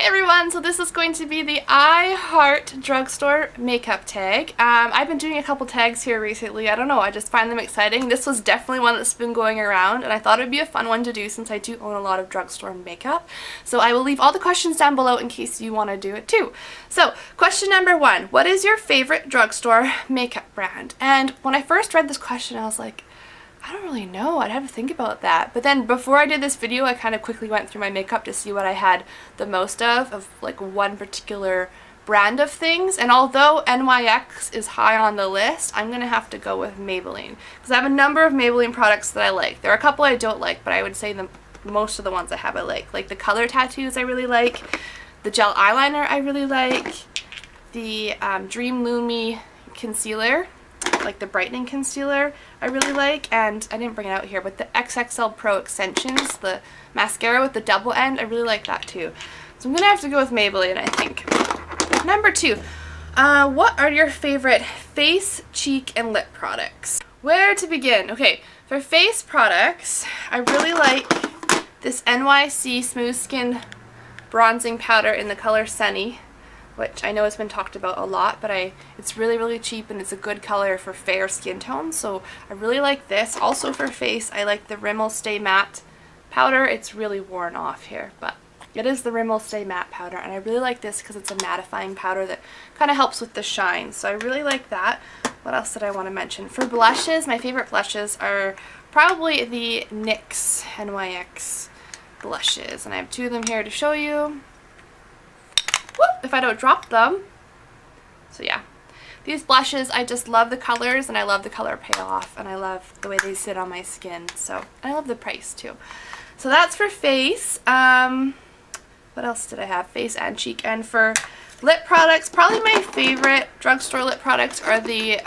Hey everyone, so this is going to be the I Heart Drugstore Makeup Tag. I've been doing a couple tags here recently. I don't know, I just find them exciting. This was definitely one that's been going around and I thought it would be a fun one to do since I do own a lot of drugstore makeup. So I will leave all the questions down below in case you want to do it too. So question number 1, what is your favorite drugstore makeup brand? And when I first read this question I was like, I don't really know, I'd have to think about that. But then before I did this video, I kind of quickly went through my makeup to see what I had the most of like one particular brand of things. And although NYX is high on the list, I'm going to have to go with Maybelline. Because I have a number of Maybelline products that I like. There are a couple I don't like, but I would say most of the ones I have I like. Like the color tattoos I really like, the gel eyeliner I really like, the Dream Lumi concealer, like the brightening concealer I really like, and I didn't bring it out here, but the XXL Pro Extensions, the mascara with the double end, I really like that too. So I'm gonna have to go with Maybelline, I think. Number 2, what are your favorite face, cheek, and lip products? Where to begin? Okay, for face products, I really like this NYC Smooth Skin Bronzing Powder in the color Sunny, which I know has been talked about a lot, but it's really cheap and it's a good color for fair skin tones, so I really like this. Also for face, I like the Rimmel Stay Matte powder. It's really worn off here, but it is the Rimmel Stay Matte powder, and I really like this because it's a mattifying powder that kind of helps with the shine, so I really like that. What else did I want to mention? For blushes, my favorite blushes are probably the NYX blushes, and I have 2 of them here to show you. Whoop, if I don't drop them. So yeah, these blushes, I just love the colors and I love the color payoff and I love the way they sit on my skin. So I love the price too. So that's for face. What else did I have? Face and cheek. And for lip products, probably my favorite drugstore lip products are the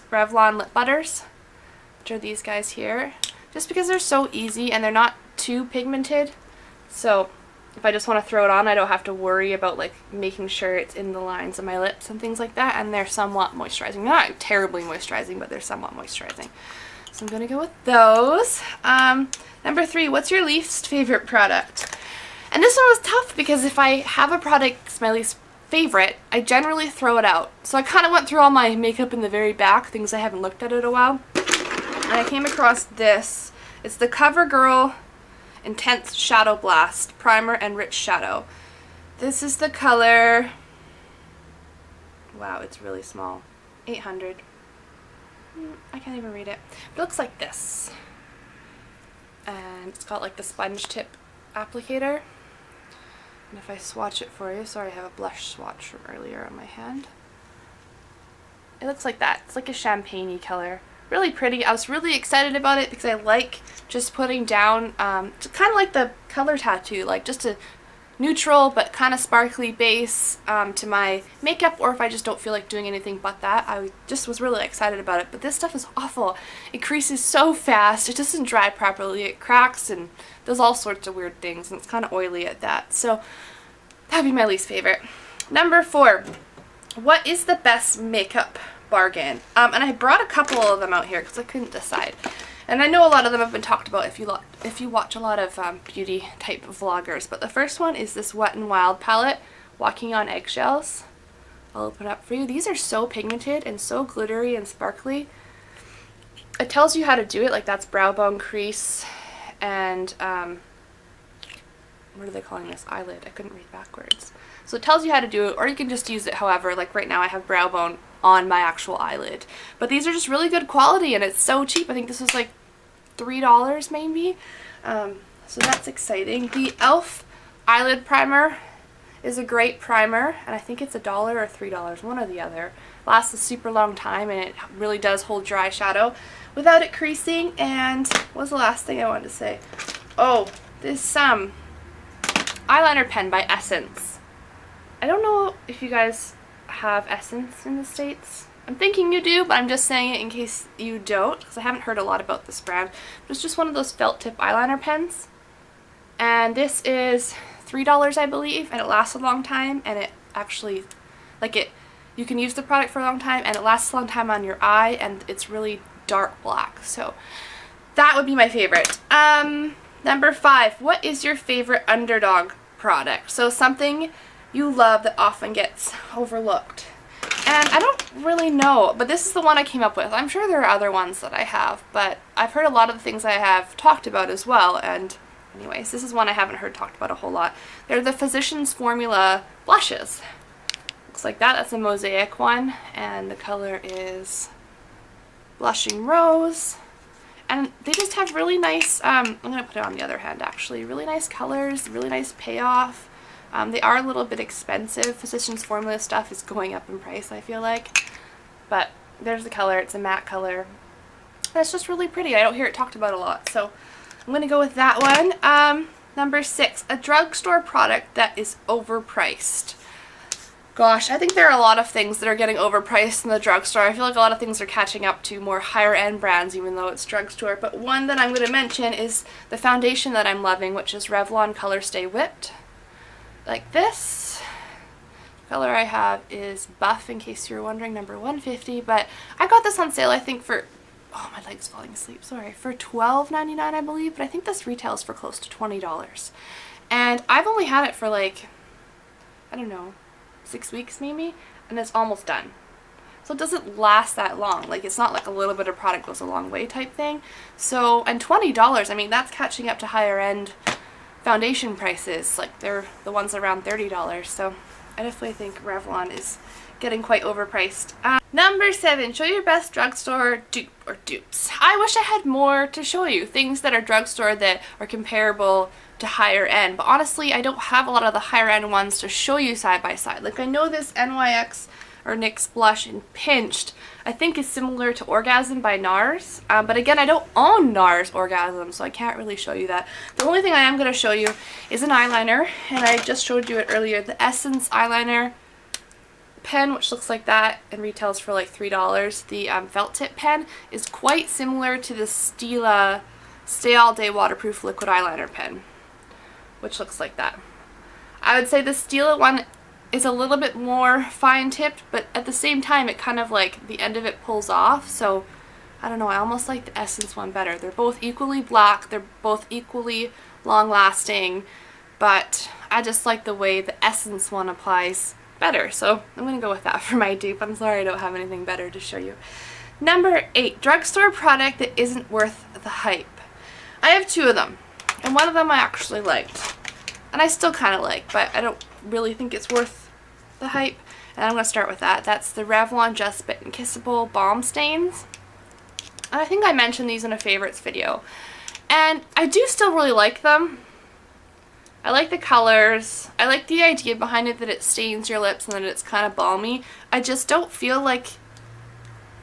Revlon lip butters, which are these guys here. Just because they're so easy and they're not too pigmented. So if I just want to throw it on, I don't have to worry about like making sure it's in the lines of my lips and things like that, and they're somewhat moisturizing. They're not terribly moisturizing, but they're somewhat moisturizing. So I'm going to go with those. Number 3, what's your least favorite product? And this one was tough because if I have a product that's my least favorite, I generally throw it out. So I kind of went through all my makeup in the very back, things I haven't looked at in a while, and I came across this. It's the CoverGirl Intense Shadow Blast Primer and Rich Shadow. This is the color, wow, it's really small, 800. I can't even read it. It looks like this. And it's got like the sponge tip applicator. And if I swatch it for you, sorry, I have a blush swatch from earlier on my hand. It looks like that. It's like a champagne-y color. Really pretty. I was really excited about it because I like just putting down, kind of like the color tattoo, like just a neutral but kind of sparkly base to my makeup, or if I just don't feel like doing anything but that. I just was really excited about it, but this stuff is awful. It creases so fast, it doesn't dry properly, it cracks and does all sorts of weird things, and it's kind of oily at that. So that would be my least favorite. Number 4, what is the best makeup bargain? And I brought a couple of them out here because I couldn't decide. And I know a lot of them have been talked about if you watch a lot of beauty type vloggers. But the first one is this Wet n Wild palette, Walking on Eggshells. I'll open it up for you. These are so pigmented and so glittery and sparkly. It tells you how to do it, like that's brow bone crease and what are they calling this? Eyelid. I couldn't read backwards. So it tells you how to do it, or you can just use it however. Like right now I have brow bone on my actual eyelid. But these are just really good quality and it's so cheap. I think this was like $3 maybe. So that's exciting. The e.l.f. eyelid primer is a great primer, and I think it's $1 or $3, one or the other. Lasts a super long time and it really does hold your eyeshadow without it creasing. And what was the last thing I wanted to say? Oh, this eyeliner pen by Essence. I don't know if you guys have Essence in the States. I'm thinking you do, but I'm just saying it in case you don't, because I haven't heard a lot about this brand. But it's just one of those felt tip eyeliner pens. And this is $3, I believe, and it lasts a long time, and it actually, you can use the product for a long time, and it lasts a long time on your eye, and it's really dark black. So that would be my favorite. Number 5, what is your favorite underdog product. So something you love that often gets overlooked. And I don't really know, but this is the one I came up with. I'm sure there are other ones that I have, but I've heard a lot of the things I have talked about as well. And anyways, this is one I haven't heard talked about a whole lot. They're the Physicians Formula blushes. Looks like that. That's a mosaic one, and the color is Blushing Rose. And they just have really nice, I'm going to put it on the other hand actually, really nice colors, really nice payoff. They are a little bit expensive. Physicians Formula stuff is going up in price, I feel like. But there's the color. It's a matte color. And it's just really pretty. I don't hear it talked about a lot, so I'm going to go with that one. Number 6, a drugstore product that is overpriced. Gosh, I think there are a lot of things that are getting overpriced in the drugstore. I feel like a lot of things are catching up to more higher end brands even though it's drugstore. But one that I'm going to mention is the foundation that I'm loving, which is Revlon Color Stay Whipped. Like this. The color I have is Buff, in case you were wondering, number 150. But I got this on sale, I think, for, oh, my leg's falling asleep, sorry, for $12.99, I believe. But I think this retails for close to $20. And I've only had it for like, I don't know, 6 weeks maybe, and it's almost done. So it doesn't last that long. Like, it's not like a little bit of product goes a long way type thing. So, and $20, I mean, that's catching up to higher end foundation prices. Like, they're the ones around $30. So I definitely think Revlon is getting quite overpriced. Number 7, show your best drugstore dupe or dupes. I wish I had more to show you. Things that are drugstore that are comparable to higher end. But honestly, I don't have a lot of the higher end ones to show you side by side. Like, I know this NYX or NYX blush in Pinched, I think is similar to Orgasm by NARS. But again, I don't own NARS Orgasm, so I can't really show you that. The only thing I am going to show you is an eyeliner, and I just showed you it earlier. The Essence eyeliner pen, which looks like that and retails for like $3. The felt tip pen is quite similar to the Stila Stay All Day Waterproof Liquid Eyeliner pen, which looks like that. I would say the Stila one is a little bit more fine tipped, but at the same time it kind of like the end of it pulls off, so I don't know, I almost like the Essence one better. They're both equally black, they're both equally long lasting, but I just like the way the Essence one applies better, so I'm gonna go with that for my dupe. I'm sorry I don't have anything better to show you. Number 8, drugstore product that isn't worth the hype. I have 2 of them, and one of them I actually liked, and I still kind of like, but I don't really think it's worth the hype, and I'm going to start with that. That's the Revlon Just Spit and Kissable Balm Stains, and I think I mentioned these in a favorites video, and I do still really like them. I like the colors, I like the idea behind it that it stains your lips and that it's kind of balmy. I just don't feel like,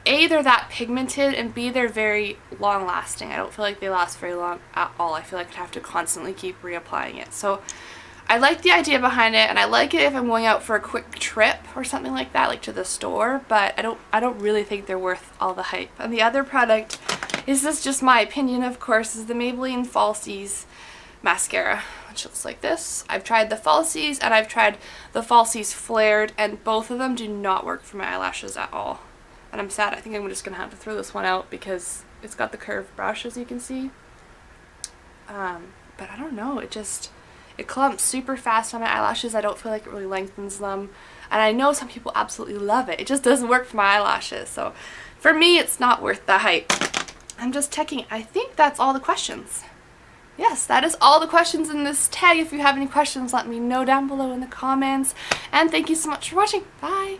A, they're that pigmented, and B, they're very long lasting. I don't feel like they last very long at all. I feel like I'd have to constantly keep reapplying it. So I like the idea behind it, and I like it if I'm going out for a quick trip or something like that, like to the store, but I don't really think they're worth all the hype. And the other product, is this just my opinion of course, is the Maybelline Falsies mascara, which looks like this. I've tried the Falsies and I've tried the Falsies Flared, and both of them do not work for my eyelashes at all. And I'm sad. I think I'm just going to have to throw this one out because it's got the curved brush, as you can see. But I don't know, it clumps super fast on my eyelashes. I don't feel like it really lengthens them. And I know some people absolutely love it. It just doesn't work for my eyelashes. So for me, it's not worth the hype. I'm just checking. I think that's all the questions. Yes, that is all the questions in this tag. If you have any questions, let me know down below in the comments. And thank you so much for watching. Bye!